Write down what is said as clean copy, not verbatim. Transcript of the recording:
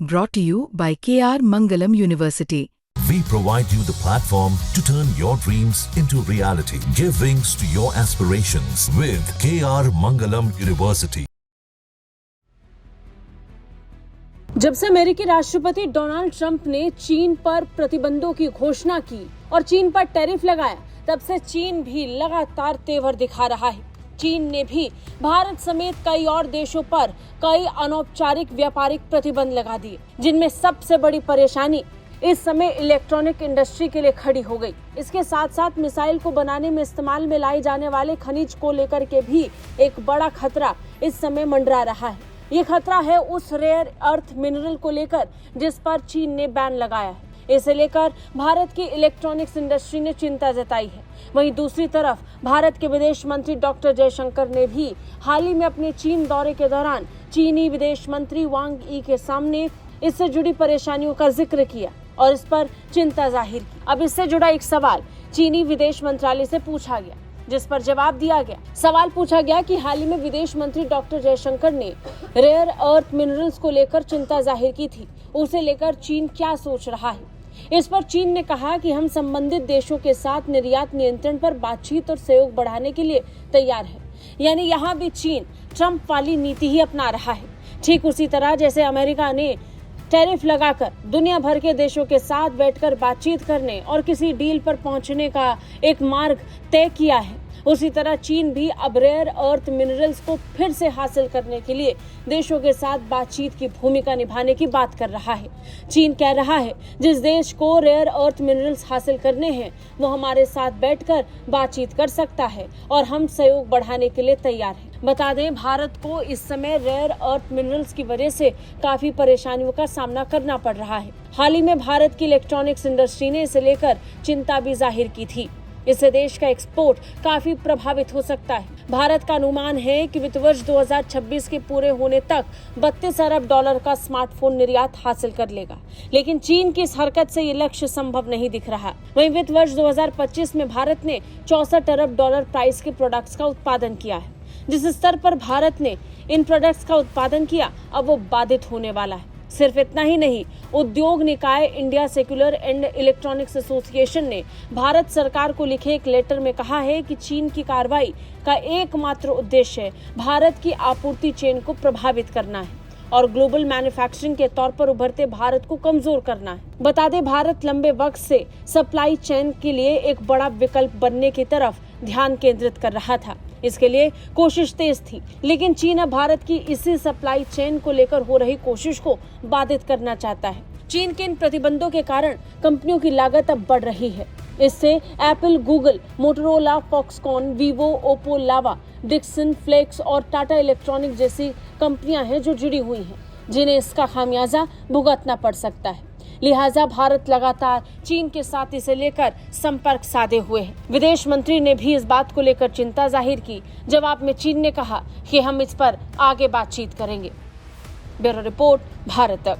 Brought to you by KR Mangalam University. We provide you the platform to turn your dreams into reality. Give wings to your aspirations with KR Mangalam University. जब से अमेरिकी राष्ट्रपति Donald Trump ने चीन पर प्रतिबंधों की घोषणा की और चीन पर टैरिफ लगाया, तब से चीन भी लगातार तेवर दिखा रहा है। चीन ने भी भारत समेत कई और देशों पर कई अनौपचारिक व्यापारिक प्रतिबंध लगा दिए, जिनमें सबसे बड़ी परेशानी इस समय इलेक्ट्रॉनिक इंडस्ट्री के लिए खड़ी हो गई। इसके साथ साथ मिसाइल को बनाने में इस्तेमाल में लाए जाने वाले खनिज को लेकर के भी एक बड़ा खतरा इस समय मंडरा रहा है। ये खतरा है उस रेयर अर्थ मिनरल को लेकर जिस पर चीन ने बैन लगाया है। इसे लेकर भारत की इलेक्ट्रॉनिक्स इंडस्ट्री ने चिंता जताई है। वहीं दूसरी तरफ भारत के विदेश मंत्री डॉक्टर जयशंकर ने भी हाल ही में अपने चीन दौरे के दौरान चीनी विदेश मंत्री वांग यी के सामने इससे जुड़ी परेशानियों का जिक्र किया और इस पर चिंता जाहिर की। अब इससे जुड़ा एक सवाल चीनी विदेश मंत्रालय से पूछा गया, जिस पर जवाब दिया गया। सवाल पूछा गया कि हाल ही में विदेश मंत्री डॉक्टर जयशंकर ने रेयर अर्थ मिनरल्स को लेकर चिंता जाहिर की थी, उसे लेकर चीन क्या सोच रहा है। इस पर चीन ने कहा कि हम संबंधित देशों के साथ निर्यात नियंत्रण पर बातचीत और सहयोग बढ़ाने के लिए तैयार है। यानी यहाँ भी चीन ट्रंप वाली नीति ही अपना रहा है। ठीक उसी तरह जैसे अमेरिका ने टैरिफ लगाकर दुनिया भर के देशों के साथ बैठकर बातचीत करने और किसी डील पर पहुंचने का एक मार्ग तय किया है, उसी तरह चीन भी अब रेयर अर्थ मिनरल्स को फिर से हासिल करने के लिए देशों के साथ बातचीत की भूमिका निभाने की बात कर रहा है। चीन कह रहा है जिस देश को रेयर अर्थ मिनरल्स हासिल करने हैं वो हमारे साथ बैठकर बातचीत कर सकता है और हम सहयोग बढ़ाने के लिए तैयार हैं। बता दें, भारत को इस समय रेयर अर्थ मिनरल्स की वजह से काफी परेशानियों का सामना करना पड़ रहा है। हाल ही में भारत की इलेक्ट्रॉनिक्स इंडस्ट्री ने इसे लेकर चिंता भी जाहिर की थी। इससे देश का एक्सपोर्ट काफी प्रभावित हो सकता है। भारत का अनुमान है कि वित्त वर्ष 2026 के पूरे होने तक 32 अरब डॉलर का स्मार्टफोन निर्यात हासिल कर लेगा, लेकिन चीन की इस हरकत से ये लक्ष्य संभव नहीं दिख रहा। वहीं वित्त वर्ष 2025 में भारत ने 64 अरब डॉलर प्राइस के प्रोडक्ट्स का उत्पादन किया है। जिस स्तर पर भारत ने इन प्रोडक्ट्स का उत्पादन किया, अब वो बाधित होने वाला है। सिर्फ इतना ही नहीं, उद्योग निकाय India secular and electronics association ने भारत सरकार को लिखे एक लेटर में कहा है कि चीन की कार्रवाई का एकमात्र उद्देश्य भारत की आपूर्ति चेन को प्रभावित करना है और ग्लोबल मैन्युफैक्चरिंग के तौर पर उभरते भारत को कमजोर करना है। बता दें, भारत लंबे वक्त से सप्लाई चेन के लिए एक बड़ा विकल्प बनने की तरफ ध्यान केंद्रित कर रहा था। इसके लिए कोशिश तेज थी, लेकिन चीन अब भारत की इसी सप्लाई चेन को लेकर हो रही कोशिश को बाधित करना चाहता है। चीन के इन प्रतिबंधों के कारण कंपनियों की लागत अब बढ़ रही है। इससे Apple, Google, Motorola, Foxconn, Vivo, Oppo, Lava, Dixon, Flex और टाटा इलेक्ट्रॉनिक जैसी कंपनियां हैं जो जुड़ी हुई हैं, जिन्हें इसका खामियाजा भुगतना पड़ सकता है। लिहाजा भारत लगातार चीन के साथ इसे लेकर संपर्क साधे हुए है। विदेश मंत्री ने भी इस बात को लेकर चिंता जाहिर की। जवाब में चीन ने कहा कि हम इस पर आगे बातचीत करेंगे। ब्यूरो रिपोर्ट, भारत तक।